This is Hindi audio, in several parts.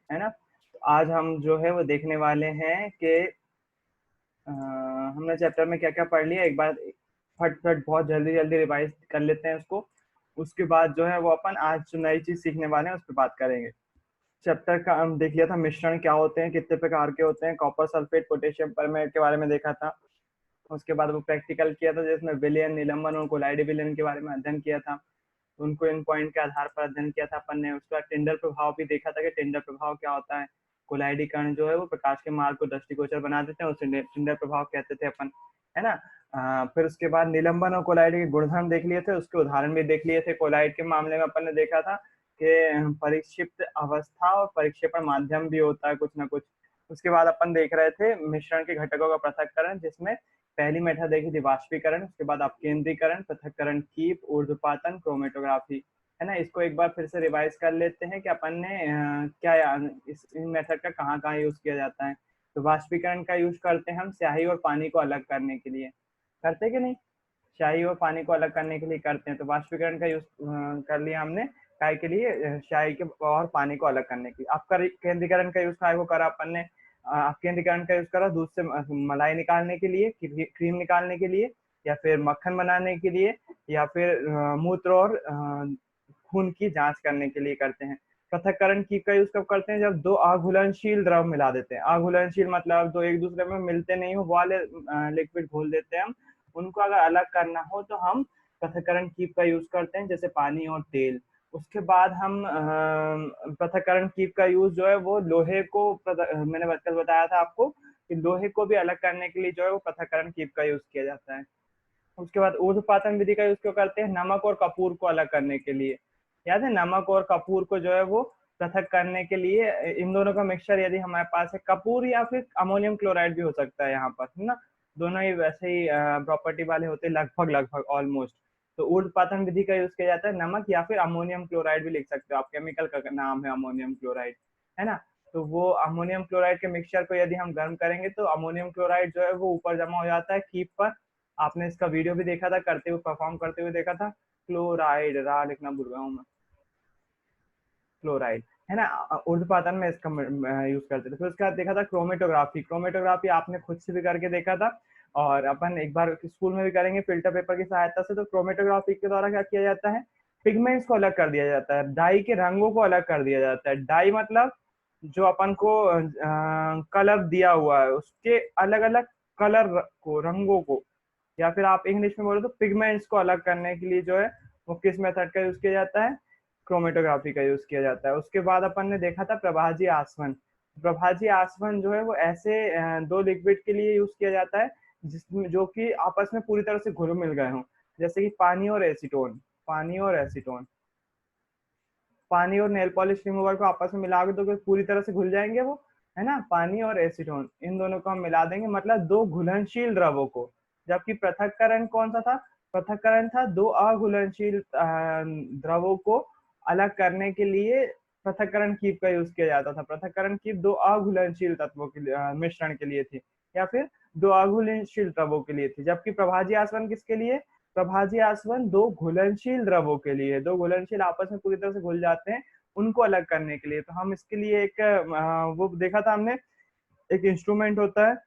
है ना। तो आज हम जो है वो देखने वाले हैं कि हमने चैप्टर में क्या क्या पढ़ लिया, एक बार फट फट बहुत जल्दी जल्दी रिवाइज कर लेते हैं उसको। उसके बाद जो है वो अपन आज जो नई चीज सीखने वाले हैं उस पर बात करेंगे। चैप्टर का हम देख लिया था, मिश्रण क्या होते हैं, कितने प्रकार के होते हैं, कॉपर सल्फेट पोटेशियम परमैंगनेट के बारे में देखा था। उसके बाद वो प्रैक्टिकल किया था जिसमें विलयन, निलंबन और कोलाइड विलयन के बारे में अध्ययन किया था। उनको इन पॉइंट के आधार पर अध्ययन किया था अपन ने। उसके बाद टिंडर प्रभाव भी देखा था कि टिंडर प्रभाव क्या होता है। कोलाइडीकरण जो है वो प्रकाश के मार्ग को दृष्टिगोचर बना देते हैं, उसे टिंडर प्रभाव कहते थे अपन, है ना। फिर उसके बाद निलंबन और कोलाइड के गुणधर्म देख लिए थे, उसके उदाहरण भी देख लिए थे। कोलाइड के मामले में अपन ने देखा था कि परिक्षिप्त अवस्था और परिक्षेपण माध्यम भी होता है कुछ ना कुछ। उसके बाद अपन देख रहे थे मिश्रण के घटकों का पृथक्करण, जिसमें पहली मेथड देखी थी वाष्पीकरण, उसके बाद अपकेंद्रीकरण, पृथक्करण, कीप, ऊर्ध्वपातन, क्रोमेटोग्राफी, है ना। इसको एक बार फिर से रिवाइज कर लेते हैं कि अपन ने क्या इस मेथड का कहाँ कहाँ यूज किया जाता है। तो वाष्पीकरण का यूज करते हैं हम स्याही और पानी को अलग करने के लिए, करते कि नहीं। स्याही और पानी को अलग करने के लिए करते हैं, तो वाष्पीकरण का यूज कर लिया हमने काय के लिए, स्याही के और पानी को अलग करने के लिए। आपका केंद्रीकरण का यूज काय को करा अपन ने, केंद्रीकरण का यूज करा दूध से मलाई निकालने के लिए, क्रीम निकालने के लिए, या फिर मक्खन बनाने के लिए, या फिर मूत्र और खून की जांच करने के लिए करते हैं। पृथक्करण की का यूज कब करते हैं, जब दो अघुलनशील द्रव मिला देते हैं। अघुलनशील मतलब दो एक दूसरे में मिलते नहीं हो, वाले लिक्विड घोल देते हैं हम। उनको अगर अलग करना हो तो हम पृथक्करण कीप का यूज करते हैं, जैसे पानी और तेल। उसके बाद हम पृथक्करण कीप का यूज जो है वो लोहे को, मैंने कल बताया था आपको कि लोहे को भी अलग करने के लिए जो है वो पृथक्करण कीप का यूज किया जाता है। उसके बाद ऊर्ध्वपातन विधि का यूज क्यों करते हैं, नमक और कपूर को अलग करने के लिए। याद है, नमक और कपूर को जो है वो पृथक करने के लिए, इन दोनों का मिक्सचर यदि हमारे पास है, कपूर या फिर अमोनियम क्लोराइड भी हो सकता है यहाँ पर, है ना। दोनों ही वैसे ही प्रॉपर्टी वाले होते हैं, लगभग लगभग ऑलमोस्ट। तो ऊर्ध्वपातन विधि का यूज किया जाता है नमक या फिर अमोनियम क्लोराइड भी लिख सकते हो आप, केमिकल का नाम है अमोनियम क्लोराइड, है ना। तो वो अमोनियम क्लोराइड के मिक्सचर को यदि हम गर्म करेंगे तो अमोनियम क्लोराइड जो है वो ऊपर जमा हो जाता है कीप पर। आपने इसका वीडियो भी देखा था, करते हुए परफॉर्म करते हुए देखा था। क्लोराइड, रा लिखना भूल गया हूँ मैं, क्लोराइड, है ना। ऊर्ध्वपातन में इसका यूज करते थे। फिर उसके बाद देखा था क्रोमेटोग्राफी। क्रोमेटोग्राफी आपने खुद से भी करके देखा था, और अपन एक बार स्कूल में भी करेंगे फिल्टर पेपर की सहायता से। तो क्रोमेटोग्राफी के द्वारा क्या किया जाता है, पिगमेंट्स को अलग कर दिया जाता है, डाई के रंगों को अलग कर दिया जाता है। डाई मतलब जो अपन को कलर दिया हुआ है उसके अलग अलग कलर को, रंगों को, या फिर आप इंग्लिश में बोलो तो पिगमेंट्स को अलग करने के लिए जो है वो किस मेथड का यूज किया जाता है, क्रोमेटोग्राफी का यूज किया जाता है। उसके बाद अपन ने देखा था प्रभाजी आसवन। प्रभाजी आसवन जो है वो ऐसे दो लिक्विड के लिए यूज किया जाता है जिसमें जो कि आपस में पूरी तरह से घुल मिल गए हों, जैसे कि पानी और एसीटोन। पानी और एसीटोन, पानी और नेल पॉलिश रिमूवर को आपस में मिला तो पूरी तरह से घुल जाएंगे वो, है ना। पानी और एसीटोन, इन दोनों को हम मिला देंगे, मतलब दो घुलनशील द्रवों को। जबकि पृथक्करण कौन सा था, पृथक्करण था दो अघुलनशील द्रवों को अलग करने के लिए पृथक्करण कीप का यूज किया जाता था। पृथक्करण कीप दो अघुलनशील तत्वों के लिए, मिश्रण के लिए थी, या फिर दो अघुलनशील द्रवों के लिए थी। जबकि प्रभाजी आसवन किसके लिए, प्रभाजी आसवन दो घुलनशील द्रवों के लिए, दो घुलनशील आपस में पूरी तरह से घुल जाते हैं उनको अलग करने के लिए। तो हम इसके लिए एक वो देखा था हमने, एक इंस्ट्रूमेंट होता है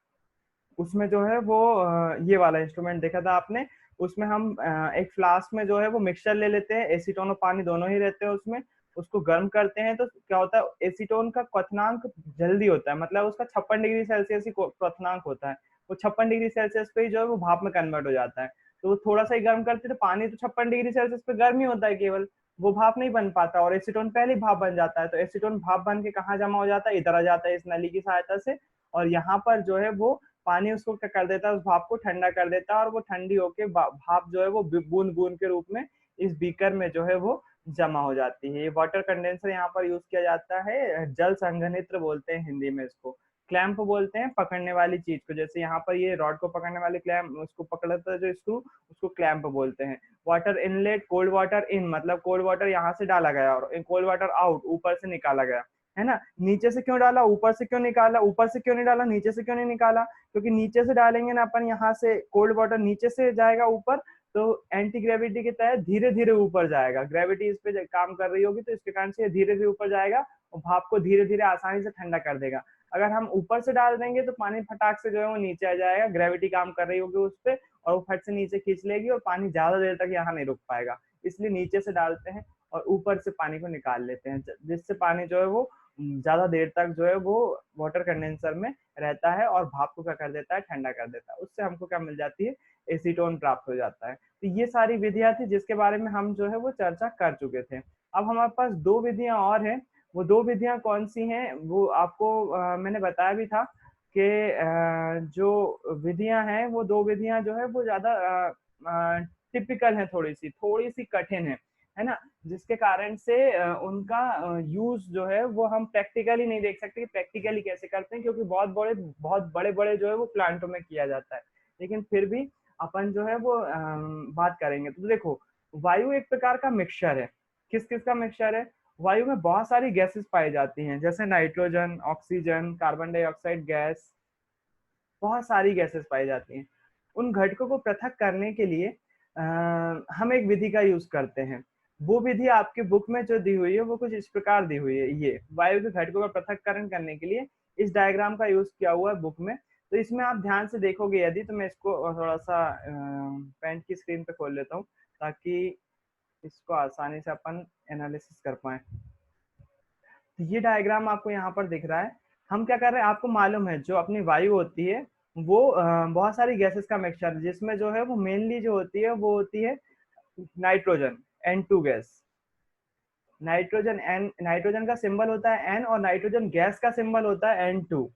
उसमें जो है वो ये वाला इंस्ट्रूमेंट देखा था आपने। उसमें हम एक फ्लास्क में जो है वो मिक्सचर ले लेते हैं, एसीटोन और पानी दोनों ही रहते हैं उसमें। उसको गर्म करते हैं तो क्या होता है, एसीटोन का क्वथनांक जल्दी होता है, मतलब उसका 56 डिग्री सेल्सियस ही क्वथनांक होता है। वो 56 डिग्री सेल्सियस पे ही जो है वो भाप में कन्वर्ट हो जाता है। तो वो थोड़ा सा ही गर्म करते, तो पानी तो 56 डिग्री सेल्सियस पे गर्म ही होता है केवल, वो भाप नहीं बन पाता, और एसीटोन पहले ही भाप बन जाता है। तो एसीटोन भाप बन के कहाँ जमा हो जाता है, इधर आ जाता है इस नली की सहायता से। और यहाँ पर जो है वो पानी उसको क्या कर देता है, उस भाप को ठंडा कर देता है, और वो ठंडी होके भाप जो है वो बूंद बूंद के रूप में इस बीकर में जो है वो जमा हो जाती है। ये वाटर कंडेंसर यहाँ पर यूज किया जाता है, जल संघनित्र बोलते हैं हिंदी में इसको। क्लैंप बोलते हैं पकड़ने वाली चीज को, जैसे यहाँ पर ये रॉड को पकड़ने वाली क्लैंप, उसको पकड़ता है जो स्क्रू, उसको क्लैंप बोलते हैं। Water inlet, cold water in मतलब कोल्ड वाटर यहाँ से डाला गया और कोल्ड वाटर आउट ऊपर से निकाला गया, है ना। नीचे से क्यों डाला, ऊपर से क्यों निकाला, ऊपर से क्यों नहीं डाला, नीचे से क्यों नहीं निकाला, क्योंकि नीचे से डालेंगे ना अपन, यहाँ से कोल्ड वाटर नीचे से जाएगा ऊपर, तो एंटी ग्रेविटी के तहत धीरे धीरे ऊपर जाएगा, ग्रेविटी इस पे काम कर रही होगी तो इसके कारण से धीरे धीरे ऊपर जाएगा और भाप को धीरे धीरे आसानी से ठंडा कर देगा। अगर हम ऊपर से डाल देंगे तो पानी फटाक से जो है वो नीचे आ जाएगा, ग्रेविटी काम कर रही होगी उस पर और वो फट से नीचे खींच लेगी और पानी ज्यादा देर तक यहाँ नहीं रुक पाएगा। इसलिए नीचे से डालते हैं और ऊपर से पानी को निकाल लेते हैं, जिससे पानी जो है वो ज्यादा देर तक जो है वो वाटर कंडेंसर में रहता है और भाप को क्या कर देता है, ठंडा कर देता है। उससे हमको क्या मिल जाती है, एसीटोन प्राप्त हो जाता है। तो ये सारी विधियां थी जिसके बारे में हम जो है वो चर्चा कर चुके थे। अब हमारे पास दो विधियां और हैं। वो दो विधियां कौन सी हैं वो आपको मैंने बताया भी था कि जो विधियां हैं वो दो विधियां जो है वो ज्यादा टिपिकल है, थोड़ी सी कठिन है ना, जिसके कारण से उनका यूज जो है वो हम प्रैक्टिकली नहीं देख सकते कि प्रैक्टिकली कैसे करते हैं, क्योंकि बहुत बड़े बड़े जो है वो प्लांटों में किया जाता है। लेकिन फिर भी अपन जो है वो बात करेंगे। तो देखो, वायु एक प्रकार का मिक्सचर है। किस किस का मिक्सचर है? वायु में बहुत सारी गैसेस पाई जाती हैं, जैसे nitrogen, oxygen, carbon dioxide gas, बहुत सारी गैसेस पाई जाती हैं। उन घटकों को पृथक करने के लिए हम एक विधि का यूज करते हैं। वो विधि आपके बुक में जो दी हुई है वो कुछ इस प्रकार दी हुई है। ये वायु के घटकों का पृथक्करण करने के लिए इस डायग्राम का यूज किया हुआ है बुक में। तो इसमें आप ध्यान से देखोगे यदि, तो मैं इसको थोड़ा सा पेंट की स्क्रीन पे खोल लेता हूँ ताकि इसको आसानी से अपन एनालिसिस कर पाए। तो ये डायग्राम आपको यहाँ पर दिख रहा है। हम क्या कर रहे हैं, आपको मालूम है जो अपनी वायु होती है वो बहुत सारी गैसेस का मिक्सचर है, जिसमें जो है वो मेनली जो होती है वो होती है नाइट्रोजन, N2 गैस। नाइट्रोजन का सिंबल होता है N और नाइट्रोजन गैस का सिंबल होता है N2।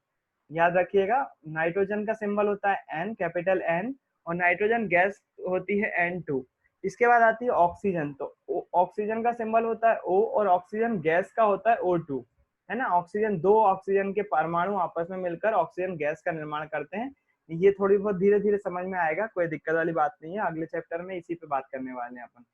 याद रखिएगा, नाइट्रोजन का सिंबल होता है N, कैपिटल N, और नाइट्रोजन गैस होती है N2। इसके बाद आती है ऑक्सीजन। तो ऑक्सीजन का सिंबल होता है O और ऑक्सीजन गैस का होता है O2, है ना। ऑक्सीजन, दो ऑक्सीजन के परमाणु आपस में मिलकर ऑक्सीजन गैस का निर्माण करते हैं। ये थोड़ी बहुत धीरे धीरे समझ में आएगा, कोई दिक्कत वाली बात नहीं है। अगले चैप्टर में इसी पे बात करने वाले हैं अपन।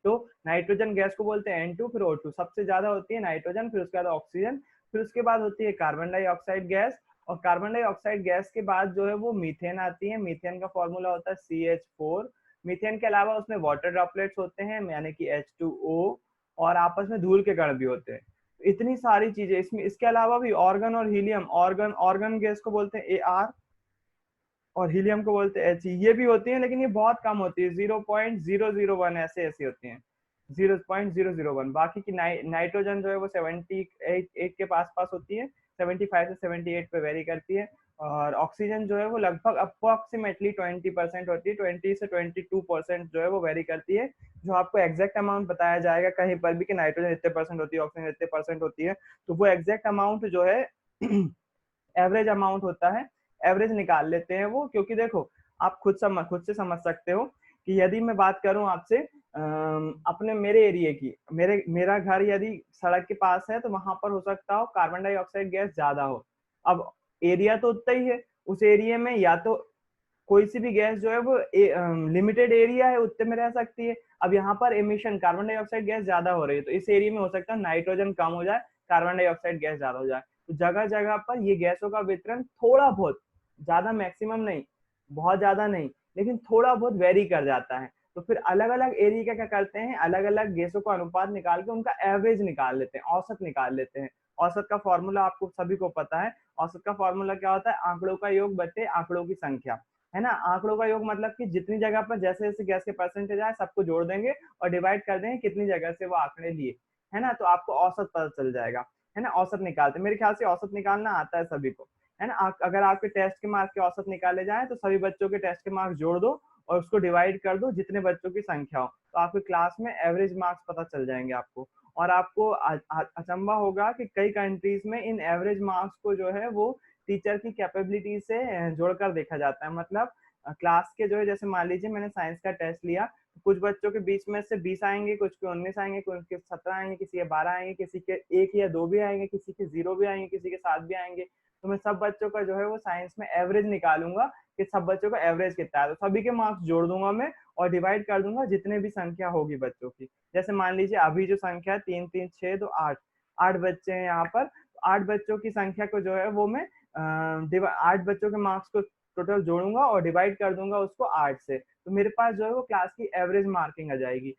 तो नाइट्रोजन गैस को बोलते हैं N2, फिर O2। सबसे ज्यादा होती है नाइट्रोजन, फिर उसके बाद ऑक्सीजन, फिर उसके बाद होती है कार्बन डाइऑक्साइड गैस, और कार्बन डाइऑक्साइड गैस के बाद जो है वो मीथेन आती है। मीथेन का फॉर्मूला होता है CH4। मीथेन के अलावा उसमें वाटर ड्रॉपलेट्स होते हैं, यानी कि H2O, और आपस में धूल के कण भी होते हैं। इतनी सारी चीजें इसमें। इसके अलावा भी ऑर्गन और हीलियम, ऑर्गन गैस को बोलते हैं AR और हीलियम को बोलते हैं He। ये भी होती है लेकिन ये बहुत कम होती है, 0.001 ऐसे ऐसी होती हैं, 0.001। बाकी की नाइट्रोजन जो है वो 78 के पास पास होती है, 75 से 78 पे वेरी करती है। और ऑक्सीजन जो है वो लगभग अप्रोक्सीमेटली 20% होती है, 20 से 22% जो है वो वेरी करती है। जो आपको एग्जैक्ट अमाउंट बताया जाएगा कहीं पर भी कि नाइट्रोजन इतने परसेंट होती है, ऑक्सीजन इतने परसेंट होती है, तो वो एग्जैक्ट अमाउंट जो है एवरेज अमाउंट होता है। एवरेज निकाल लेते हैं वो, क्योंकि देखो आप खुद से समझ सकते हो कि यदि मैं बात करूं आपसे अपने मेरे एरिया की, मेरा घर यदि सड़क के पास है तो वहां पर हो सकता हो कार्बन डाइऑक्साइड गैस ज्यादा हो। अब एरिया तो उतना ही है, उस एरिया में या तो कोई सी भी गैस जो है वो लिमिटेड एरिया है उतने में रह सकती है। अब यहाँ पर एमिशन कार्बन डाइऑक्साइड गैस ज्यादा हो रही है, तो इस एरिया में हो सकता है नाइट्रोजन कम हो जाए, कार्बन डाइऑक्साइड गैस ज्यादा हो जाए। तो जगह जगह पर ये गैसों का वितरण थोड़ा बहुत, ज्यादा मैक्सिमम नहीं, बहुत ज्यादा नहीं, लेकिन थोड़ा बहुत वेरी कर जाता है। तो फिर अलग अलग एरिया का क्या करते हैं, अलग अलग गैसों का अनुपात निकाल के उनका एवरेज निकाल लेते हैं, औसत निकाल लेते हैं। औसत का फॉर्मूला आपको सभी को पता है। औसत का फॉर्मूला क्या होता है, आंकड़ों का योग बटे आंकड़ों की संख्या, है ना। आंकड़ों का योग मतलब कि जितनी जगह पर जैसे जैसे गैस के परसेंटेज आए सबको जोड़ देंगे और डिवाइड कर देंगे कितनी जगह से वो आंकड़े लिए, है ना। तो आपको औसत पता चल जाएगा, है ना। औसत निकालते, मेरे ख्याल से औसत निकालना आता है सभी को, है ना। अगर आपके टेस्ट के मार्क्स के औसत निकाले जाए तो सभी बच्चों के टेस्ट के मार्क्स जोड़ दो और उसको डिवाइड कर दो जितने बच्चों की संख्या हो, तो आपके क्लास में एवरेज मार्क्स पता चल जाएंगे आपको। और आपको अचंभा होगा कि कई कंट्रीज में इन एवरेज मार्क्स को जो है वो टीचर की कैपेबिलिटी से जोड़कर देखा जाता है। मतलब क्लास के जो है, जैसे मान लीजिए मैंने साइंस का टेस्ट लिया, तो कुछ बच्चों के बीच में से 20 आएंगे, कुछ के 19 आएंगे, कुछ के 17 आएंगे, किसी के 12 आएंगे, किसी के 1 या 2 भी आएंगे, किसी के 0 भी आएंगे, किसी के 7 भी आएंगे। तो मैं सब बच्चों का जो है वो साइंस में एवरेज निकालूंगा कि सब बच्चों का एवरेज कितना है, तो सभी के मार्क्स जोड़ दूंगा मैं और डिवाइड कर दूंगा जितने भी संख्या होगी बच्चों की। जैसे मान लीजिए अभी जो संख्या है 3 3 6 तो 8 8 बच्चे हैं यहाँ पर, 8 बच्चों की संख्या को जो है वो मैं 8 बच्चों के मार्क्स को टोटल जोड़ूंगा और डिवाइड कर दूंगा उसको 8 से, तो मेरे पास जो है वो क्लास की एवरेज मार्किंग आ जाएगी।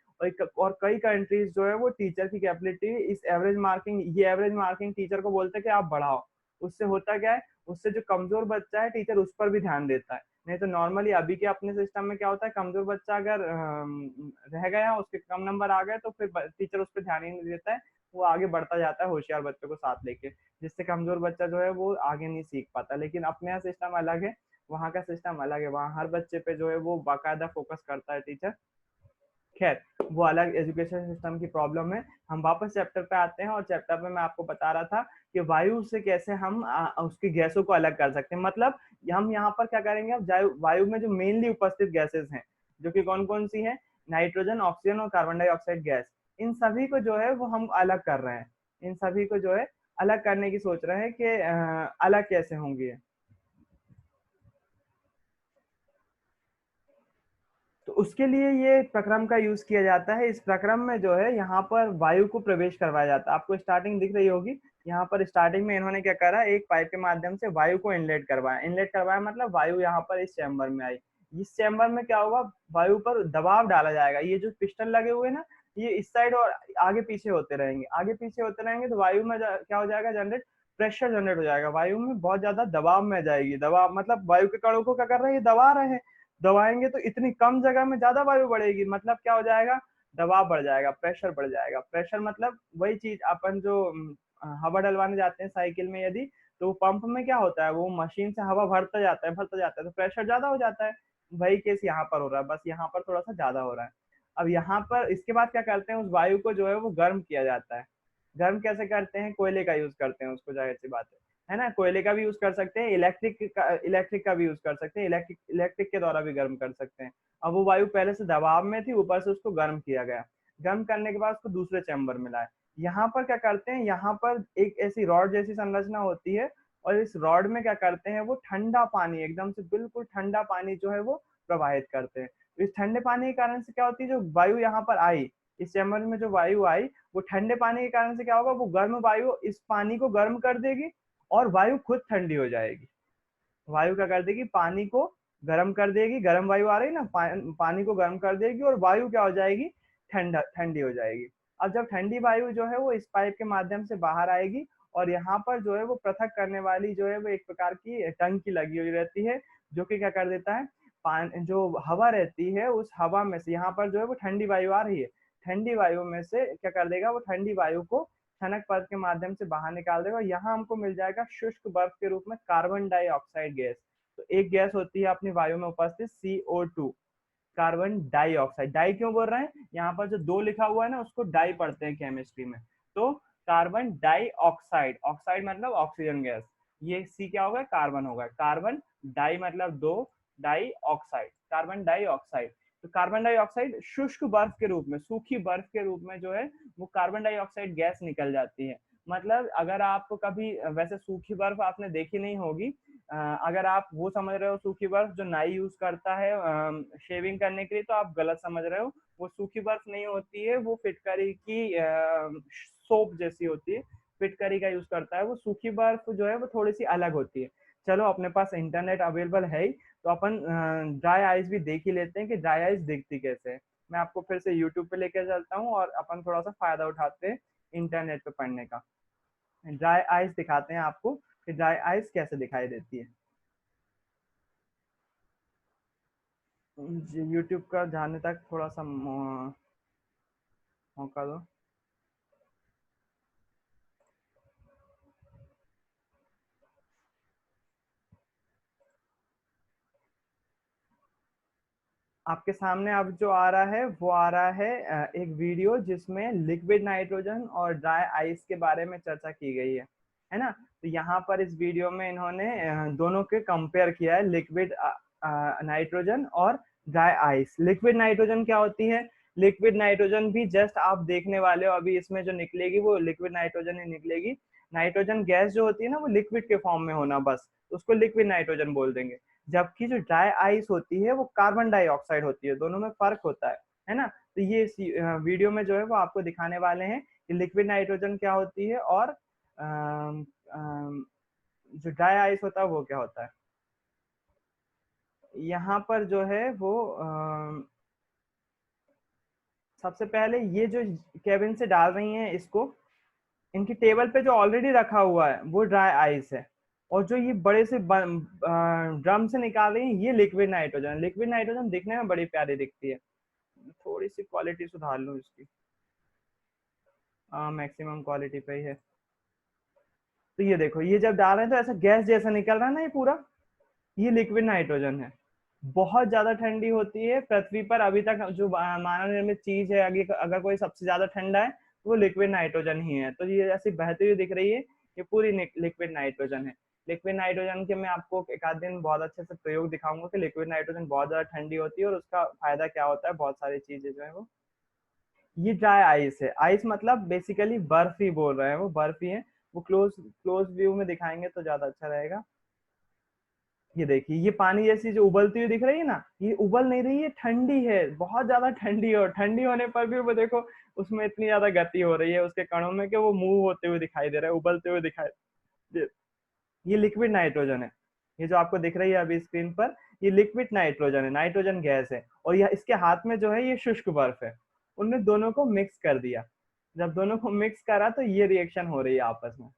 और कई कंट्रीज जो है वो टीचर की कैपेबिलिटी इस एवरेज मार्किंग टीचर को बोलते हैं कि आप बढ़ाओ। उससे होता क्या है, उससे जो कमजोर बच्चा है टीचर उस पर भी ध्यान देता है। नहीं तो नॉर्मली अभी के अपने सिस्टम में क्या होता है, कमजोर बच्चा अगर रह गया, उसके कम नंबर आ गए, तो फिर टीचर उस पर ध्यान ही नहीं देता है, वो आगे बढ़ता जाता है होशियार बच्चों को साथ लेके, जिससे कमजोर बच्चा जो है वो आगे नहीं सीख पाता। लेकिन अपने यहाँ सिस्टम अलग है, वहाँ का सिस्टम अलग है, वहाँ हर बच्चे पे जो है वो बाकायदा फोकस करता है टीचर। खैर, वो अलग एजुकेशन सिस्टम की प्रॉब्लम है। हम वापस चैप्टर पे आते हैं, और चैप्टर में मैं आपको बता रहा था कि वायु से कैसे हम उसकी गैसों को अलग कर सकते हैं। मतलब हम यहाँ पर क्या करेंगे, अब वायु में जो मेनली उपस्थित गैसेस हैं, जो कि कौन कौन सी हैं, नाइट्रोजन, ऑक्सीजन और कार्बन डाइऑक्साइड गैस, इन सभी को जो है वो हम अलग कर रहे हैं। इन सभी को जो है अलग करने की सोच रहे हैं कि अलग कैसे होंगे। तो उसके लिए ये प्रक्रम का यूज किया जाता है। इस प्रक्रम में जो है यहाँ पर वायु को प्रवेश करवाया जाता है। आपको स्टार्टिंग दिख रही होगी, यहाँ पर स्टार्टिंग में इन्होंने क्या करा, एक पाइप के माध्यम से वायु को इनलेट करवाया। इनलेट करवाया मतलब वायु यहाँ पर इस चैम्बर में आई। इस चैम्बर में क्या होगा, वायु पर दबाव डाला जाएगा। ये जो पिस्टन लगे हुए ना, ये इस साइड और आगे पीछे होते रहेंगे, आगे पीछे होते रहेंगे, तो वायु में क्या हो जाएगा, जनरेट प्रेशर जनरेट हो जाएगा। वायु में बहुत ज्यादा दबाव में जाएगी। दबाव मतलब वायु के कणों को क्या कर रहे हैं, ये दबा रहे हैं। दबाएंगे तो इतनी कम जगह में ज्यादा वायु बढ़ेगी, मतलब क्या हो जाएगा, दबाव बढ़ जाएगा, प्रेशर बढ़ जाएगा। प्रेशर मतलब वही चीज, अपन जो हवा डलवाने जाते हैं साइकिल में यदि, तो पंप में क्या होता है, वो मशीन से हवा भरता जाता है, तो प्रेशर ज्यादा हो जाता है। वही केस यहाँ पर हो रहा है, बस यहाँ पर थोड़ा सा ज्यादा हो रहा है। अब यहाँ पर इसके बाद क्या करते हैं, उस वायु को जो है वो गर्म किया जाता है। गर्म कैसे करते हैं, कोयले का यूज करते हैं उसको, जाहिर सी बात है ना। कोयले का भी यूज कर सकते हैं, इलेक्ट्रिक का भी यूज कर सकते हैं, इलेक्ट्रिक के द्वारा भी गर्म कर सकते हैं। अब वो वायु पहले से दबाव में थी, ऊपर से उसको गर्म किया गया। गर्म करने के बाद उसको दूसरे चैम्बर में लाए। यहाँ पर क्या करते हैं, यहाँ पर एक ऐसी रॉड जैसी संरचना होती है, और इस रॉड में क्या करते हैं, वो ठंडा पानी, एकदम से बिल्कुल ठंडा पानी जो है वो प्रवाहित करते हैं। तो इस ठंडे पानी के कारण से क्या होती है, जो वायु यहाँ पर आई, इस चैम्बर में जो वायु आई, वो ठंडे पानी के कारण से क्या होगा, वो गर्म वायु इस पानी को गर्म कर देगी, और वायु खुद ठंडी हो जाएगी। वायु क्या कर देगी, पानी को गर्म कर देगी, गर्म वायु आ रही ना, पानी को गर्म कर देगी, और वायु क्या हो जाएगी, ठंडी हो जाएगी। अब जब ठंडी वायु जो है वो इस पाइप के माध्यम से बाहर आएगी, और यहाँ पर जो है वो पृथक करने वाली जो है वो एक प्रकार की टंकी लगी हुई रहती है, जो कि क्या कर देता है, जो हवा रहती है उस हवा में से, यहाँ पर जो है वो ठंडी वायु आ रही है, ठंडी वायु में से क्या कर देगा, वो ठंडी वायु को छनक पथ के माध्यम से बाहर निकाल देगा। यहाँ हमको मिल जाएगा शुष्क बर्फ के रूप में कार्बन डाइऑक्साइड गैस। तो एक गैस होती है अपनी वायु में उपस्थित CO2, कार्बन डाइऑक्साइड। डाई क्यों बोल रहे हैं, यहाँ पर जो दो लिखा हुआ है ना, उसको डाई पढ़ते हैं केमिस्ट्री में। तो कार्बन डाइऑक्साइड, ऑक्साइड मतलब ऑक्सीजन गैस, ये सी क्या होगा, कार्बन होगा। कार्बन डाई मतलब दो, डाई ऑक्साइड, कार्बन डाइऑक्साइड। तो कार्बन डाइऑक्साइड शुष्क बर्फ के रूप में, सूखी बर्फ के रूप में जो है वो कार्बन डाइऑक्साइड गैस निकल जाती है। मतलब अगर आप कभी, वैसे सूखी बर्फ आपने देखी नहीं होगी, अगर आप वो समझ रहे हो सूखी बर्फ जो नाई यूज करता है शेविंग करने के लिए, तो आप गलत समझ रहे हो। वो सूखी बर्फ नहीं होती है, वो फिटकरी की सोप जैसी होती है, फिटकरी का यूज करता है। वो सूखी बर्फ जो है वो थोड़ी सी अलग होती है। चलो, अपने पास इंटरनेट अवेलेबल है ही, तो अपन ड्राई आइस भी देख ही लेते हैं कि ड्राई आइस दिखती कैसे है। मैं आपको फिर से यूट्यूब पे लेकर चलता हूँ, और अपन थोड़ा सा फायदा उठाते हैं इंटरनेट पे पढ़ने का। ड्राई आइस दिखाते हैं आपको कि ड्राई आइस कैसे दिखाई देती है। यूट्यूब का जाने तक थोड़ा सा मौका दो। आपके सामने अब जो आ रहा है वो आ रहा है एक वीडियो, जिसमें लिक्विड नाइट्रोजन और ड्राई आइस के बारे में चर्चा की गई है ना। तो यहाँ पर इस वीडियो में इन्होंने दोनों के कंपेयर किया है, लिक्विड नाइट्रोजन और ड्राई आइस। लिक्विड नाइट्रोजन क्या होती है, लिक्विड नाइट्रोजन भी जस्ट आप देखने वाले हो, अभी इसमें जो निकलेगी वो लिक्विड नाइट्रोजन ही निकलेगी। नाइट्रोजन गैस जो होती है ना, वो लिक्विड के फॉर्म में होना, बस उसको लिक्विड नाइट्रोजन बोल देंगे। जबकि जो ड्राई आइस होती है वो कार्बन डाइऑक्साइड होती है, दोनों में फर्क होता है ना। तो ये वीडियो में जो है वो आपको दिखाने वाले हैं कि लिक्विड नाइट्रोजन क्या होती है, और जो ड्राई आइस होता है वो क्या होता है, यहाँ पर जो है वो सबसे पहले ये जो केबिन से डाल रही हैं इसको, इनकी टेबल पे जो ऑलरेडी रखा हुआ है वो ड्राई आइस है, और जो ये बड़े से ड्रम से निकाल रही हैं ये लिक्विड नाइट्रोजन। लिक्विड नाइट्रोजन दिखने में बड़ी प्यारी दिखती है, थोड़ी सी क्वालिटी सुधार लूँ इसकी, मैक्सिमम क्वालिटी पे ही है। तो ये देखो, ये जब डाल रहे हैं तो ऐसा गैस जैसा निकल रहा है ना, ये पूरा ये लिक्विड नाइट्रोजन है। बहुत ज्यादा ठंडी होती है पृथ्वी पर, अभी तक जो मानव निर्मित चीज है, अगर कोई सबसे ज्यादा ठंडा है तो वो लिक्विड नाइट्रोजन ही है। तो ये ऐसी बहती हुई दिख रही है, ये पूरी लिक्विड नाइट्रोजन है। लिक्विड नाइट्रोजन के मैं आपको एक आध दिन बहुत अच्छे से प्रयोग दिखाऊंगा कि लिक्विड नाइट्रोजन बहुत ज्यादा ठंडी होती है और उसका फायदा क्या होता है, बहुत सारी चीजें जो है वो। ये ड्राई आइस है, आइस मतलब बेसिकली बर्फ ही बोल रहे हैं, वो बर्फ ही है। वो क्लोज क्लोज व्यू में दिखाएंगे तो ज्यादा अच्छा रहेगा। ये देखिए, ये पानी जैसी जो उबलती हुई दिख रही है ना, ये उबल नहीं रही है, ठंडी है, बहुत ज्यादा ठंडी है, और ठंडी होने पर भी वो देखो उसमें इतनी ज्यादा गति हो रही है उसके कणों में कि वो मूव होते हुए दिखाई दे रहा है, उबलते हुए दिखाई दे। ये लिक्विड नाइट्रोजन है, ये जो आपको दिख रही है अभी स्क्रीन पर, ये लिक्विड नाइट्रोजन है, नाइट्रोजन गैस है। और यह इसके हाथ में जो है ये शुष्क बर्फ है, उनने दोनों को मिक्स कर दिया। जब दोनों को मिक्स करा तो ये रिएक्शन हो रही है आपस में,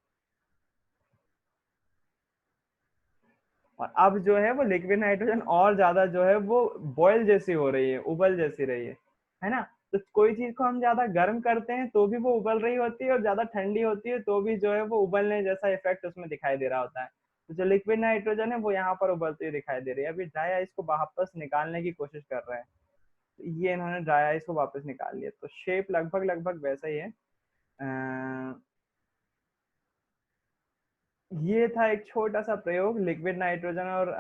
और अब जो है वो लिक्विड नाइट्रोजन और ज्यादा जो है वो बॉयल जैसी हो रही है, उबल जैसी रही है ना। तो कोई चीज को हम ज्यादा गर्म करते हैं तो भी वो उबल रही होती है, और ज्यादा ठंडी होती है तो भी जो है वो उबलने जैसा इफेक्ट उसमें दिखाई दे रहा होता है। तो जो लिक्विड नाइट्रोजन है वो यहाँ पर उबलती हुई दिखाई दे रही है। अभी ड्राई आइस को वापस निकालने की कोशिश कर रहे हैं, तो ये इन्होंने ड्राई आइस को वापस निकाल लिया, तो शेप लगभग लगभग वैसा ही है। ये था एक छोटा सा प्रयोग लिक्विड नाइट्रोजन और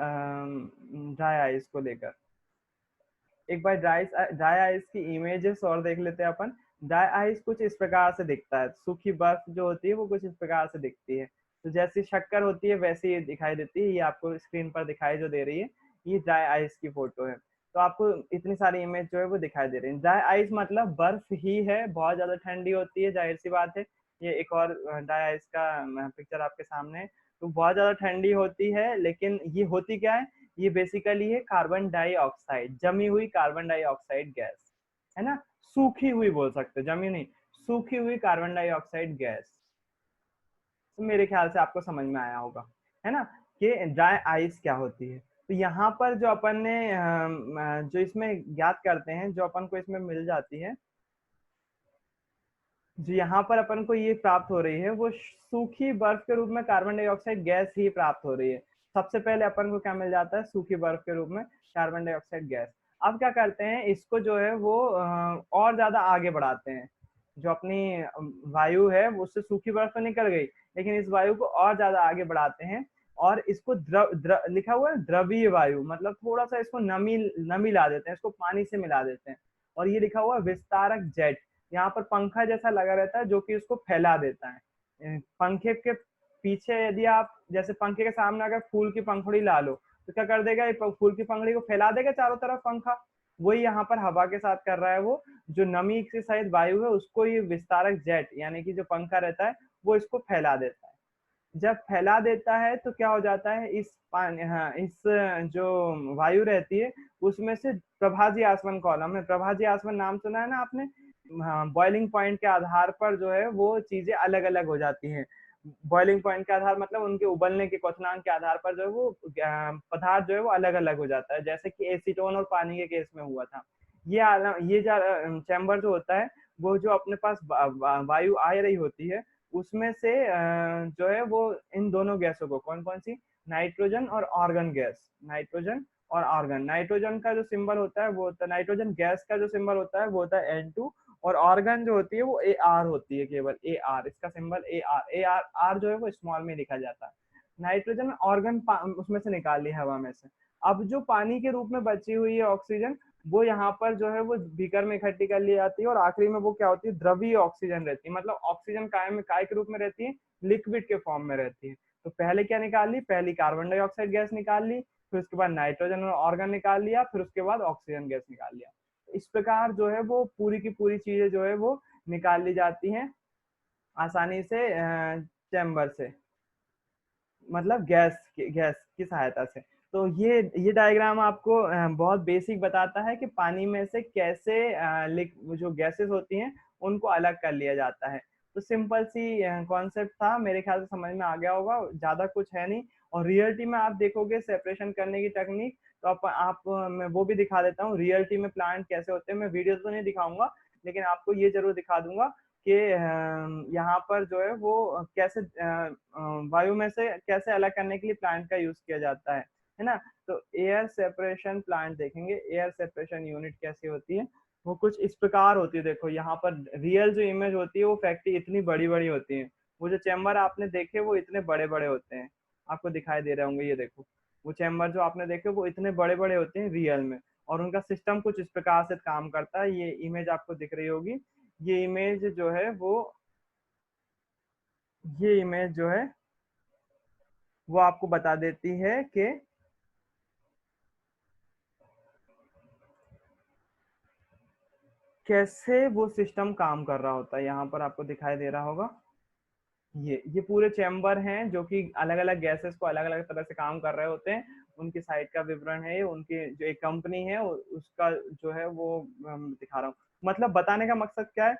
ड्राई आइस को लेकर। एक बार ड्राई आइस की इमेजेस और देख लेते हैं अपन। ड्राई आइस कुछ इस प्रकार से दिखता है, सूखी बर्फ जो होती है वो कुछ इस प्रकार से दिखती है। तो जैसी शक्कर होती है वैसी ये दिखाई देती है, ये आपको स्क्रीन पर दिखाई जो दे रही है, ये ड्राई आइस की फोटो है। तो आपको इतनी सारी इमेज जो है वो दिखाई दे रही है। ड्राई आइस मतलब बर्फ ही है, बहुत ज्यादा ठंडी होती है, जाहिर सी बात है। ये एक और ड्राई आइस का पिक्चर आपके सामने है। तो बहुत ज्यादा ठंडी होती है, लेकिन ये होती क्या है, ये बेसिकली है कार्बन डाइऑक्साइड, जमी हुई कार्बन डाइऑक्साइड गैस, है ना। सूखी हुई बोल सकते, जमी नहीं, सूखी हुई कार्बन डाइऑक्साइड गैस। तो मेरे ख्याल से आपको समझ में आया होगा, है ना, कि ड्राई आइस क्या होती है। तो यहाँ पर जो अपन ने जो इसमें ज्ञात करते हैं, जो अपन को इसमें मिल जाती है, जो यहाँ पर अपन को ये प्राप्त हो रही है, वो सूखी बर्फ के रूप में कार्बन डाइऑक्साइड गैस ही प्राप्त हो रही है। सबसे पहले अपन को क्या मिल जाता है, सूखी बर्फ के रूप में कार्बन डाइऑक्साइड गैस। अब क्या करते हैं, इसको जो है वो और ज्यादा आगे बढ़ाते हैं। जो अपनी वायु है वो उससे सूखी बर्फ तो निकल गई, लेकिन इस वायु को और ज्यादा आगे बढ़ाते हैं, और इसको लिखा हुआ है द्रवीय वायु, मतलब थोड़ा सा इसको नमी नमी ला देते हैं, इसको पानी से मिला देते हैं। और ये लिखा हुआ है विस्तारक जेट, यहाँ पर पंखा जैसा लगा रहता है जो कि उसको फैला देता है। पंखे के पीछे यदि आप, जैसे पंखे के सामने अगर फूल की पंखुड़ी ला लो तो क्या कर देगा, ये फूल की पंखुड़ी को फैला देगा चारों तरफ पंखा। वही यहाँ पर हवा के साथ कर रहा है, वो जो नमी से सहित वायु है उसको ये विस्तारक जेट यानी कि जो पंखा रहता है वो इसको फैला देता है। जब फैला देता है तो क्या हो जाता है, इस पानी, हाँ, इस जो वायु रहती है उसमें से प्रभाजी आसवन कॉलम है, प्रभाजी आसवन नाम सुना है ना आपने। हाँ, बॉइलिंग पॉइंट के आधार पर जो है वो चीजें अलग अलग हो जाती हैं। बॉइलिंग पॉइंट के आधार मतलब उनके उबलने के क्वथनांक के आधार पर जो है वो पदार्थ जो है वो अलग अलग हो जाता है, जैसे कि एसीटोन और पानी के केस में हुआ था। ये चैम्बर जो होता है, वो जो अपने पास वायु आ रही होती है उसमें से जो है वो इन दोनों गैसों को, कौन कौन सी, नाइट्रोजन और आर्गन गैस, नाइट्रोजन और आर्गन। नाइट्रोजन का जो सिंबल होता है वो होता है, नाइट्रोजन गैस का जो सिंबल होता है वो होता है N2, और आर्गन जो होती है वो AR होती है, केवल AR, इसका सिंबल AR, आर जो है वो स्मॉल में लिखा जाता है। नाइट्रोजन ऑर्गन उसमें से निकाल ली हवा में से। अब जो पानी के रूप में बची हुई है ऑक्सीजन, वो यहाँ पर जो है वो बीकर में इकट्ठी कर ली जाती है, और आखिरी में वो क्या होती है, द्रवीय ऑक्सीजन रहती है, मतलब ऑक्सीजन काय के रूप में रहती है, लिक्विड के फॉर्म में रहती है। तो पहले क्या निकाल ली, पहली कार्बन डाइऑक्साइड गैस निकाल ली, फिर उसके बाद नाइट्रोजन और ऑर्गन निकाल लिया, फिर उसके बाद ऑक्सीजन गैस निकाल लिया। इस प्रकार जो है वो पूरी की पूरी चीजें जो है वो निकाल ली जाती हैं आसानी से चैम्बर से। मतलब गैस की सहायता से। तो ये डायग्राम आपको बहुत बेसिक बताता है कि पानी में से कैसे वो जो गैसेस होती हैं उनको अलग कर लिया जाता है। तो सिंपल सी कॉन्सेप्ट था, मेरे ख्याल से समझ में आ गया होगा, ज्यादा कुछ है नहीं। और रियलिटी में आप देखोगे सेपरेशन करने की टेक्निक, तो आप मैं वो भी दिखा देता हूँ रियलिटी में प्लांट कैसे होते हैं। मैं वीडियो तो नहीं दिखाऊंगा, लेकिन आपको ये जरूर दिखा दूंगा कि यहाँ पर जो है वो कैसे वायु में से कैसे अलग करने के लिए प्लांट का यूज किया जाता है ना। तो एयर सेपरेशन प्लांट देखेंगे, एयर सेपरेशन यूनिट कैसी होती है, वो कुछ इस प्रकार होती है। देखो यहाँ पर रियल जो इमेज होती है वो फैक्ट्री इतनी बड़ी बड़ी होती है। वो जो चैम्बर आपने देखे वो इतने बड़े बड़े होते हैं, आपको दिखाई दे रहे होंगे, ये देखो वो चैम्बर जो आपने देखे वो इतने बड़े बड़े होते हैं रियल में। और उनका सिस्टम कुछ इस प्रकार से काम करता है। ये इमेज आपको दिख रही होगी, ये इमेज जो है ये इमेज जो है वो आपको बता देती है कि कैसे वो सिस्टम काम कर रहा होता है। यहाँ पर आपको दिखाई दे रहा होगा, ये पूरे चैम्बर हैं जो कि अलग अलग गैसेस को अलग अलग तरह से काम कर रहे होते हैं। उनकी साइट का विवरण है, उनकी जो एक कंपनी है उसका जो है वो दिखा रहा हूँ। मतलब बताने का मकसद क्या है,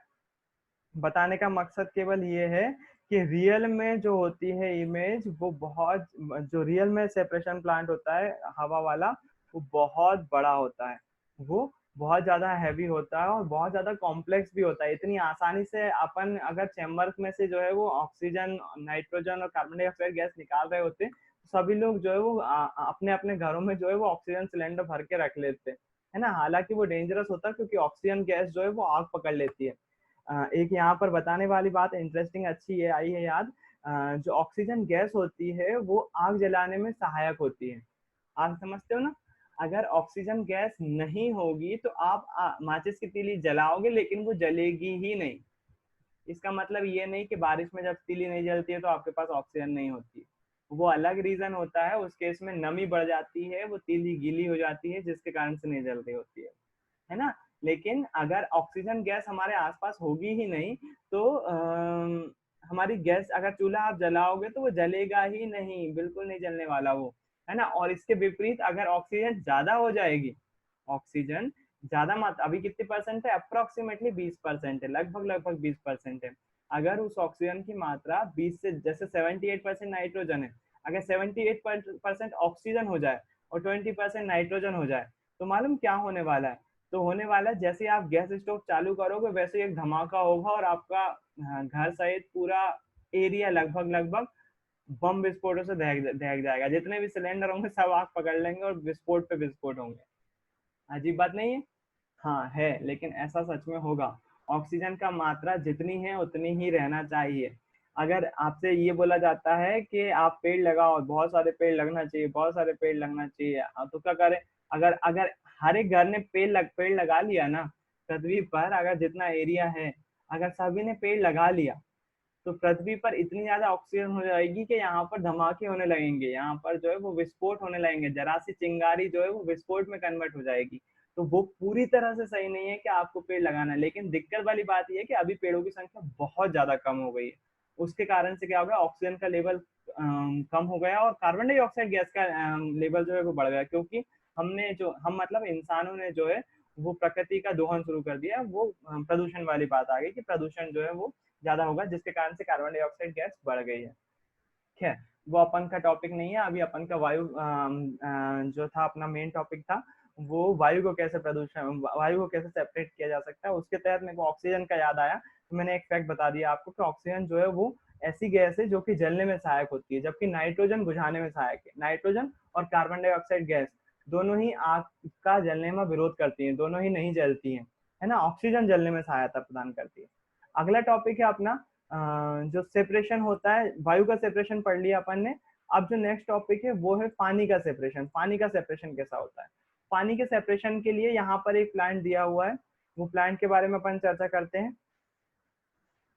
बताने का मकसद केवल ये है कि रियल में जो होती है इमेज वो बहुत, जो रियल में सेपरेशन प्लांट होता है हवा वाला, वो बहुत बड़ा होता है, वो बहुत ज्यादा हैवी होता है और बहुत ज्यादा कॉम्प्लेक्स भी होता है। इतनी आसानी से अपन अगर चैम्बर में से जो है वो ऑक्सीजन, नाइट्रोजन और कार्बन डाइऑक्साइड गैस निकाल रहे होते, तो सभी लोग जो है वो अपने अपने घरों में जो है वो ऑक्सीजन सिलेंडर भर के रख लेते है ना। हालांकि वो डेंजरस होता है क्योंकि ऑक्सीजन गैस जो है वो आग पकड़ लेती है। एक यहाँ पर बताने वाली बात इंटरेस्टिंग अच्छी है आई है याद, जो ऑक्सीजन गैस होती है वो आग जलाने में सहायक होती है। आप समझते हो ना, अगर ऑक्सीजन गैस नहीं होगी तो आप माचिस की तीली जलाओगे लेकिन वो जलेगी ही नहीं। इसका मतलब ये नहीं कि बारिश में जब तीली नहीं जलती है तो आपके पास ऑक्सीजन नहीं होती, वो अलग रीजन होता है। उस केस में नमी बढ़ जाती है, वो तीली गीली हो जाती है जिसके कारण से नहीं जल रही होती है ना। लेकिन अगर ऑक्सीजन गैस हमारे आसपास होगी ही नहीं तो हमारी गैस, अगर चूल्हा आप जलाओगे तो वो जलेगा ही नहीं, बिल्कुल नहीं जलने वाला वो, है ना। और इसके विपरीत अगर ऑक्सीजन ज्यादा हो जाएगी, ऑक्सीजन ज्यादा मात्रा, अभी कितनी परसेंट है, अप्रोक्सीमेटली 20% है, लगभग लगभग 20% है। अगर उस ऑक्सीजन की मात्रा 20 से, जैसे 78% नाइट्रोजन है, अगर 78% ऑक्सीजन हो जाए और 20% नाइट्रोजन हो जाए, तो मालूम क्या होने वाला है। तो होने वाला है जैसे आप गैस स्टोव चालू करोगे वैसे एक धमाका होगा और आपका घर सहित पूरा एरिया लगभग लगभग बम विस्फोटों से दहक दहक जाएगा। जितने भी सिलेंडर होंगे सब आग पकड़ लेंगे और विस्फोट पे विस्फोट होंगे। अजीब बात नहीं है। हाँ है, लेकिन ऐसा सच में होगा। ऑक्सीजन का मात्रा जितनी है उतनी ही रहना चाहिए। अगर आपसे ये बोला जाता है कि आप पेड़ लगाओ, बहुत सारे पेड़ लगना चाहिए, बहुत सारे पेड़ लगना चाहिए, तो क्या करें। अगर अगर हर एक घर ने पेड़ लगा लिया ना, पृथ्वी पर अगर जितना एरिया है, अगर सभी ने पेड़ लगा लिया, तो पृथ्वी पर इतनी ज्यादा ऑक्सीजन हो जाएगी कि यहाँ पर धमाके होने लगेंगे, यहाँ पर जो है वो विस्फोट होने लगेंगे, जरा सी चिंगारी जो है वो विस्फोट में कन्वर्ट हो जाएगी। तो वो पूरी तरह से सही नहीं है कि आपको पेड़ लगाना है, लेकिन दिक्कत वाली बात यह है कि अभी पेड़ों की संख्या बहुत ज्यादा कम हो गई है। उसके कारण से क्या हो गया, ऑक्सीजन का लेवल कम हो गया और कार्बन डाइऑक्साइड गैस का लेवल जो है वो बढ़ गया, क्योंकि हम मतलब इंसानों ने जो है वो प्रकृति का दोहन शुरू कर दिया। वो प्रदूषण वाली बात आ गई कि प्रदूषण जो है वो ज्यादा होगा, जिसके कारण से कार्बन डाइऑक्साइड गैस बढ़ गई है। ठीक है, वो अपन का टॉपिक नहीं है अभी। अपन का वायु जो था अपना मेन टॉपिक था, वो वायु को कैसे सेपरेट किया जा सकता है। उसके तहत मेरे को ऑक्सीजन का याद आया, तो मैंने एक फैक्ट बता दिया आपको कि ऑक्सीजन जो है वो ऐसी गैस है जो कि जलने में सहायक होती है, जबकि नाइट्रोजन बुझाने में सहायक है। नाइट्रोजन और कार्बन डाइऑक्साइड गैस दोनों ही आग का जलने में विरोध करती हैं, दोनों ही नहीं जलती हैं, है ना। ऑक्सीजन जलने में सहायता प्रदान करती है। अगला टॉपिक है अपना जो सेपरेशन होता है, वायु का सेपरेशन पढ़ लिया अपन ने। अब जो नेक्स्ट टॉपिक है वो है पानी का सेपरेशन। पानी का सेपरेशन कैसा होता है। पानी के सेपरेशन के लिए यहाँ पर एक प्लांट दिया हुआ है, वो प्लांट के बारे में अपन चर्चा करते हैं।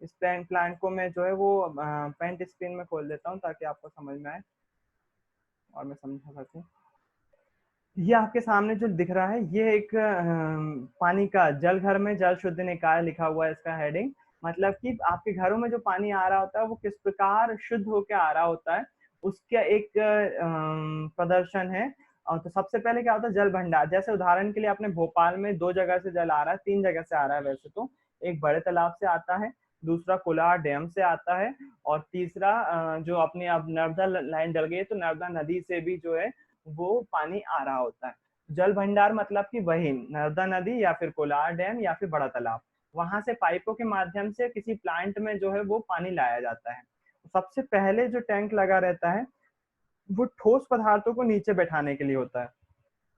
इस प्लांट को मैं जो है वो पेंट स्क्रीन में खोल देता हूँ ताकि आपको समझ में आए और मैं समझा सकूँ। ये आपके सामने जो दिख रहा है ये एक पानी का, जल घर में जल शुद्ध निकाय लिखा हुआ है इसका हेडिंग। मतलब कि आपके घरों में जो पानी आ रहा होता है वो किस प्रकार शुद्ध होकर आ रहा होता है, उसका एक प्रदर्शन है। तो सबसे पहले क्या होता है, जल भंडार। जैसे उदाहरण के लिए अपने भोपाल में 2 जगह से जल आ रहा है, 3 जगह से आ रहा है वैसे तो। एक बड़े तालाब से आता है, दूसरा कोलार डैम से आता है, और तीसरा जो अपनी अब नर्मदा लाइन डल गई है तो नर्मदा नदी से भी जो है वो पानी आ रहा होता है। जल भंडार मतलब कि वही नर्मदा नदी या फिर कोलार डैम या फिर बड़ा तालाब, वहां से पाइपों के माध्यम से किसी प्लांट में जो है वो पानी लाया जाता है। सबसे पहले जो टैंक लगा रहता है वो ठोस पदार्थों को नीचे बैठाने के लिए होता है।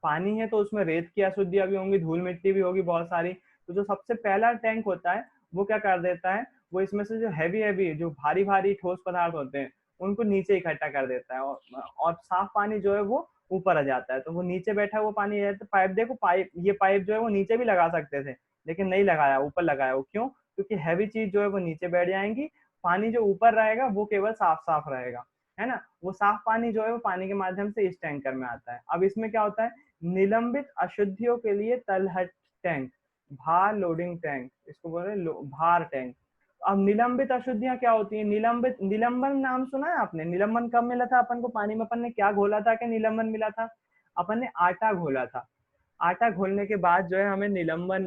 पानी है तो उसमें रेत की अशुद्धियां भी होंगी, धूल मिट्टी भी होगी बहुत सारी। तो जो सबसे पहला टैंक होता है वो क्या कर देता है, वो इसमें से जो हैवी हैवी जो भारी भारी ठोस पदार्थ होते हैं उनको नीचे इकट्ठा कर देता है, और साफ पानी जो है वो ऊपर आ जाता है। तो वो नीचे बैठा हुआ पानी है तो पाइप देखो, पाइप ये पाइप जो है वो नीचे भी लगा सकते थे, लेकिन नहीं लगाया, ऊपर लगाया। वो क्यों? क्योंकि हैवी चीज जो है वो नीचे बैठ जाएंगी, पानी जो ऊपर रहेगा वो केवल साफ साफ रहेगा, है ना। वो साफ पानी जो है वो पानी के माध्यम से इस टैंकर में आता है। अब इसमें क्या होता है, निलंबित अशुद्धियों के लिए तलहट टैंक, भार लोडिंग टैंक, इसको बोल रहे हैं भार टैंक। अब निलंबित अशुद्धियां क्या होती है, निलंबित, निलंबन नाम सुना है आपने? निलंबन कब मिला था अपन को पानी में? अपन ने क्या घोला था कि निलंबन मिला था? अपन ने आटा घोला था। आटा घोलने के बाद जो है हमें निलंबन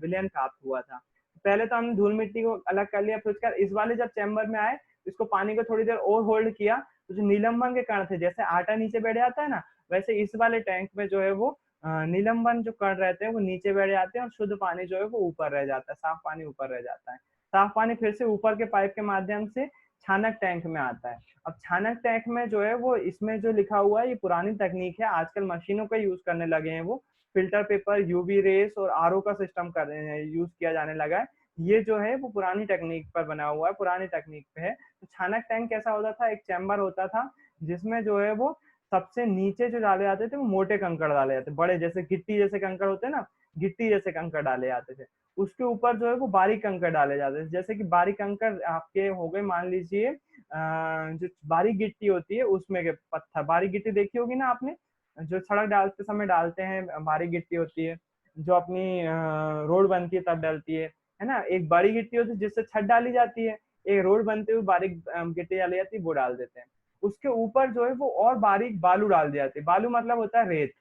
विलयन प्राप्त हुआ था। पहले तो हमने धूल मिट्टी को अलग कर लिया, फिर उसका इस वाले जब चैम्बर में आए, इसको पानी को थोड़ी देर और होल्ड किया, तो जो निलंबन के कण थे, जैसे आटा नीचे बैठ जाता है ना, वैसे इस वाले टैंक में जो है वो निलंबन जो कण रहते हैं वो नीचे बैठ जाते हैं, और शुद्ध पानी जो है वो ऊपर रह जाता है, साफ पानी ऊपर रह जाता है। साफ पानी फिर से ऊपर के पाइप के माध्यम से छानक टैंक में आता है। अब छानक टैंक में जो है वो, इसमें जो लिखा हुआ है ये पुरानी तकनीक है, आजकल मशीनों का यूज करने लगे हैं वो। फिल्टर पेपर, यूवी रेस और आरओ का सिस्टम कर यूज किया जाने लगा है। ये जो है वो पुरानी टेक्निक पर बना हुआ है, पुरानी टेक्निक पे है। तो छानक टैंक कैसा होता था, एक चैम्बर होता था जिसमें जो है वो सबसे नीचे जो डाले जाते थे वो मोटे कंकड़ डाले जाते, बड़े जैसे गिट्टी जैसे कंकड़ होते हैं ना, गिट्टी जैसे कंकड़ डाले जाते थे। उसके ऊपर जो है वो बारीक कंकड़ डाले जाते थे, जैसे कि बारीक कंकड़ आपके हो गए, मान लीजिए जो बारीक गिट्टी होती है उसमें के पत्थर, बारीक गिट्टी देखी होगी ना आपने, जो सड़क डालते समय डालते हैं, बारीक गिट्टी होती है, जो अपनी रोड बनती है तब डलती है ना। एक बड़ी गिट्टी होती है जिससे छत डाली जाती है, एक रोड बनते हुए बारीक गिट्टी डाली जाती है, वो डाल देते हैं। उसके ऊपर जो है वो और बारीक बालू डाल दिया जाती है। बालू मतलब होता है रेत,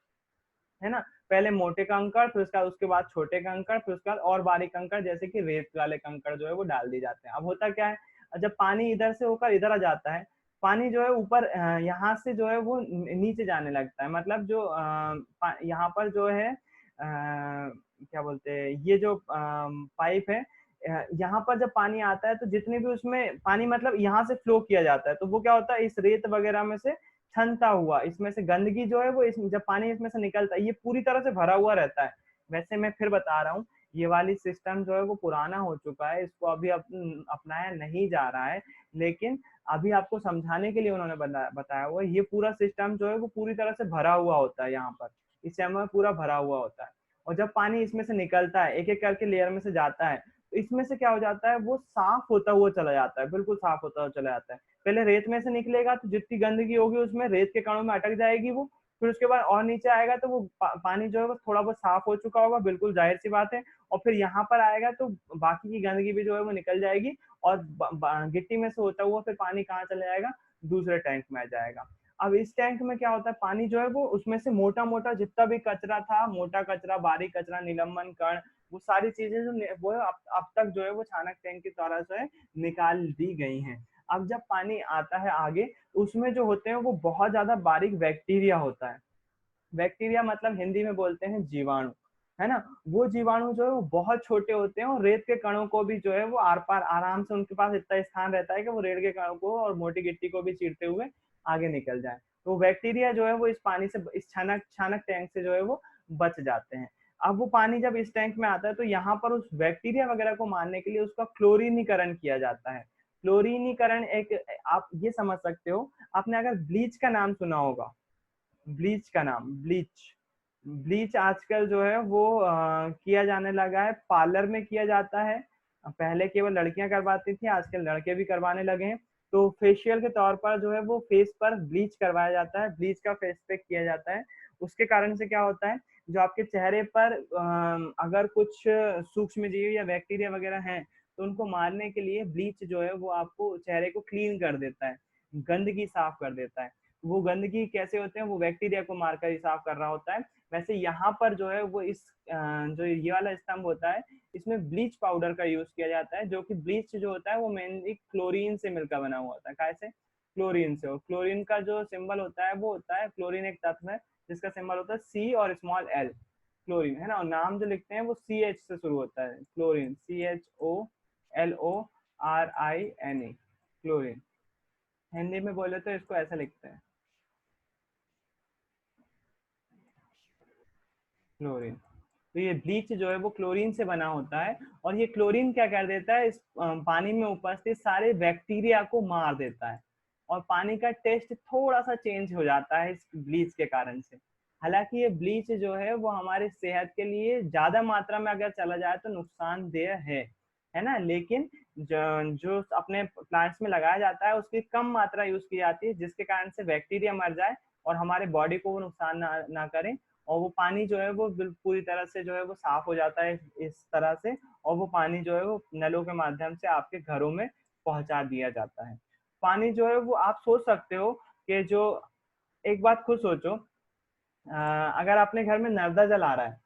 है ना। पहले मोटे कंकड़, फिर उसके बाद छोटे कंकड़, फिर उसके बाद और बारीक कंकड़ जैसे कि रेत वाले कंकड़ जो है वो डाल दी जाते हैं। अब होता क्या है, जब पानी इधर से होकर इधर आ जाता है, पानी जो है ऊपर यहाँ से जो है वो नीचे जाने लगता है। मतलब जो यहाँ पर जो है क्या बोलते हैं, ये जो पाइप है, यहाँ पर जब पानी आता है तो जितने भी उसमें पानी, मतलब यहाँ से फ्लो किया जाता है, तो वो क्या होता है, इस रेत वगैरह में से छनता हुआ, इसमें से गंदगी जो है वो जब पानी इसमें से निकलता है ये पूरी तरह से भरा हुआ रहता है। वैसे मैं फिर बता रहा हूँ, ये वाली सिस्टम जो है वो पुराना हो चुका है, इसको अभी अपनाया नहीं जा रहा है, लेकिन अभी आपको समझाने के लिए उन्होंने बताया हुआ है। ये पूरा सिस्टम जो है वो पूरी तरह से भरा हुआ होता है, यहाँ पर इस चैम्बर में पूरा भरा हुआ होता है। और जब पानी इसमें से निकलता है, एक एक करके लेयर में से जाता है, तो इसमें से क्या हो जाता है, वो साफ होता हुआ चला जाता है, बिल्कुल साफ होता हुआ चला जाता है। पहले रेत में से निकलेगा तो जितनी गंदगी होगी उसमें रेत के कणों में अटक जाएगी वो, फिर उसके बाद और नीचे आएगा तो वो पानी जो है वो थोड़ा बहुत साफ हो चुका होगा, बिल्कुल जाहिर सी बात है। और फिर यहाँ पर आएगा तो बाकी की गंदगी भी जो है वो निकल जाएगी, और गिट्टी में से होता हुआ फिर पानी कहाँ चला जाएगा, दूसरे टैंक में आ जाएगा। अब इस टैंक में क्या होता है, पानी जो है वो उसमें से मोटा मोटा जितना भी कचरा था, मोटा कचरा, बारीक कचरा, निलंबन कण, वो सारी चीजें जो वो अब तक जो है वो छानक टैंक की द्वारा जो है निकाल दी गई हैं। अब जब पानी आता है आगे, उसमें जो होते हैं वो बहुत ज्यादा बारीक बैक्टीरिया होता है। बैक्टीरिया मतलब हिंदी में बोलते हैं जीवाणु, है ना। वो जीवाणु जो है वो बहुत छोटे होते हैं, और रेत के कणों को भी जो है वो आर पार आराम से, उनके पास इतना स्थान रहता है कि वो रेत के कणों को और मोटी गिट्टी को भी चीरते हुए आगे निकल जाए। तो बैक्टीरिया जो है वो इस पानी से, इस छानक छानक टैंक से जो है वो बच जाते हैं। अब वो पानी जब इस टैंक में आता है तो यहाँ पर उस बैक्टीरिया वगैरह को मारने के लिए उसका क्लोरीनीकरण किया जाता है। क्लोरीनीकरण एक, आप ये समझ सकते हो, आपने अगर ब्लीच का नाम सुना होगा, ब्लीच का नाम, ब्लीच, ब्लीच आजकल जो है वो किया जाने लगा है, पार्लर में किया जाता है। पहले केवल लड़कियां करवाती थी, आजकल लड़के भी करवाने लगे हैं। तो फेशियल के तौर पर जो है वो फेस पर ब्लीच करवाया जाता है, ब्लीच का फेस पैक किया जाता है। उसके कारण से क्या होता है, जो आपके चेहरे पर अगर कुछ सूक्ष्म जीव या बैक्टीरिया वगैरह हैं तो उनको मारने के लिए ब्लीच जो है वो आपको चेहरे को क्लीन कर देता है। गंदगी साफ कर देता है। वो गंदगी कैसे होते हैं, वो बैक्टीरिया को मारकर ही साफ कर रहा होता है। वैसे यहाँ पर जो है वो इस जो ये वाला स्तंभ होता है, इसमें ब्लीच पाउडर का यूज किया जाता है, जो कि ब्लीच जो होता है वो मेनली क्लोरीन से मिलकर बना हुआ होता है। कैसे? क्लोरीन से। और क्लोरीन का जो सिंबल होता है वो होता है, क्लोरीन एक तत्व है जिसका सिंबल होता है सी और स्मॉल एल, क्लोरीन, है ना। और नाम जो लिखते हैं वो सी एच से शुरू होता है, क्लोरीन, CHOLORINE, क्लोरीन। हिंदी में बोले तो इसको ऐसा लिखते हैं, क्लोरीन। तो ये ब्लीच जो है वो क्लोरीन से बना होता है, और ये क्लोरीन क्या कर देता है, इस पानी में उपस्थित सारे बैक्टीरिया को मार देता है, और पानी का टेस्ट थोड़ा सा चेंज हो जाता है इस ब्लीच के कारण से। हालांकि ये ब्लीच जो है वो हमारे सेहत के लिए ज्यादा मात्रा में अगर चला जाए तो नुकसानदेह है ना। लेकिन जो अपने प्लांट्स में लगाया जाता है उसकी कम मात्रा यूज की जाती है, जिसके कारण से बैक्टीरिया मर जाए और हमारे बॉडी को वो नुकसान ना करे। और वो पानी जो है वो पूरी तरह से जो है वो साफ हो जाता है इस तरह से, और वो पानी जो है वो नलों के माध्यम से आपके घरों में पहुंचा दिया जाता है। पानी जो है वो आप सोच सकते हो कि जो, एक बात खुद सोचो, अगर अपने घर में नर्मदा जल आ रहा है,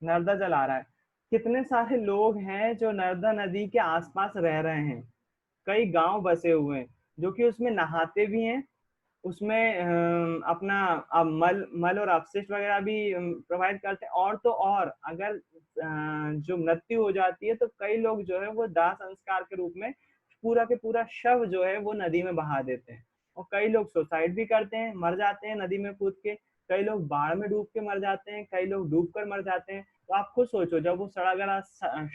नर्मदा जल आ रहा है, कितने सारे लोग हैं जो नर्मदा नदी के आसपास रह रहे हैं, कई गांव बसे हुए हैं जो कि उसमें नहाते भी हैं, उसमें अपना मल मल और अपशिष्ट वगैरह भी प्रोवाइड करते हैं। और तो और अगर जो मृत्यु हो जाती है तो कई लोग जो है वो दाह संस्कार के रूप में पूरा के पूरा शव जो है वो नदी में बहा देते हैं। और कई लोग सुसाइड भी करते हैं, मर जाते हैं नदी में कूद के, कई लोग बाढ़ में डूब के मर जाते हैं, कई लोग डूब कर मर जाते हैं। तो आप खुद सोचो, जब वो सड़ा गला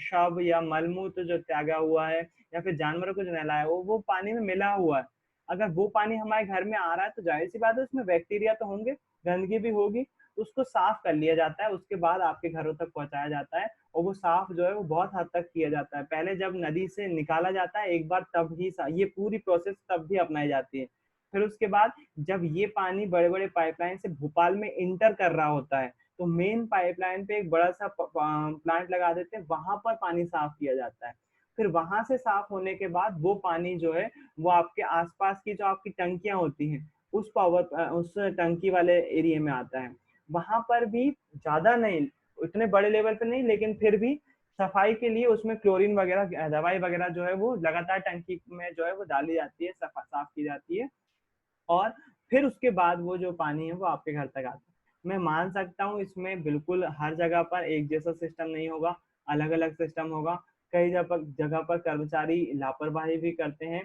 शव या मलमूत्र जो त्यागा हुआ है या फिर जानवरों को जो नहलाया है वो पानी में मिला हुआ है, अगर वो पानी हमारे घर में आ रहा है तो जाहिर सी बात है उसमें बैक्टीरिया तो होंगे, गंदगी भी होगी। उसको साफ कर लिया जाता है, उसके बाद आपके घरों तक पहुंचाया जाता है। और वो साफ जो है वो बहुत हद तक किया जाता है। पहले जब नदी से निकाला जाता है एक बार, तब ही ये पूरी प्रोसेस तब भी अपनाई जाती है। फिर उसके बाद जब ये पानी बड़े बड़े पाइपलाइन से भोपाल में इंटर कर रहा होता है, तो मेन पाइपलाइन पे एक बड़ा सा प्लांट लगा देते हैं, वहां पर पानी साफ किया जाता है। फिर वहां से साफ होने के बाद वो पानी जो है वो आपके आसपास की जो आपकी टंकियां होती हैं उस टंकी वाले एरिया में आता है। वहां पर भी ज्यादा नहीं, उतने बड़े लेवल पे नहीं, लेकिन फिर भी सफाई के लिए उसमें क्लोरीन वगैरह दवाई वगैरह जो है वो लगातार टंकी में जो है वो डाली जाती है, साफ की जाती है। और फिर उसके बाद वो जो पानी है वो आपके घर तक आता है। मैं मान सकता हूँ इसमें बिल्कुल हर जगह पर एक जैसा सिस्टम नहीं होगा, अलग अलग सिस्टम होगा। कई जगह पर कर्मचारी लापरवाही भी करते हैं,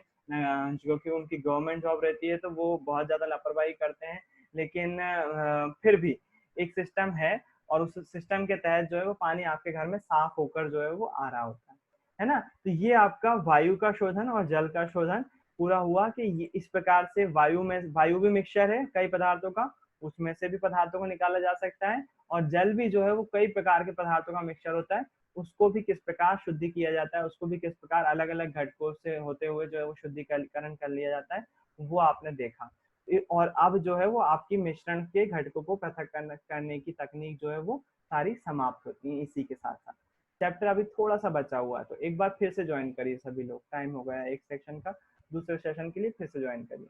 जो कि उनकी गवर्नमेंट जॉब रहती है तो वो बहुत ज्यादा लापरवाही करते हैं। लेकिन फिर भी एक सिस्टम है, और उस सिस्टम के तहत जो है वो पानी आपके घर में साफ होकर जो है वो आ रहा होता है ना। तो ये आपका वायु का शोधन और जल का शोधन पूरा हुआ कि ये इस प्रकार से वायु भी मिक्सचर है कई पदार्थों का, उसमें से भी पदार्थों को निकाला जा सकता है। और जल भी जो है वो कई प्रकार के पदार्थों का मिक्सचर होता है, उसको भी किस प्रकार शुद्धि किया जाता है, उसको भी किस प्रकार अलग अलग घटकों से होते हुए जो है वो शुद्धिकरण कर लिया जाता है, वो आपने देखा। और अब जो है वो आपकी मिश्रण के घटकों को पृथक करने की तकनीक जो है वो सारी समाप्त होती है इसी के साथ साथ। चैप्टर अभी थोड़ा सा बचा हुआ है, तो एक बार फिर से ज्वाइन करिए सभी लोग, टाइम हो गया एक सेक्शन का, दूसरे सेशन के लिए फिर से ज्वाइन करिए।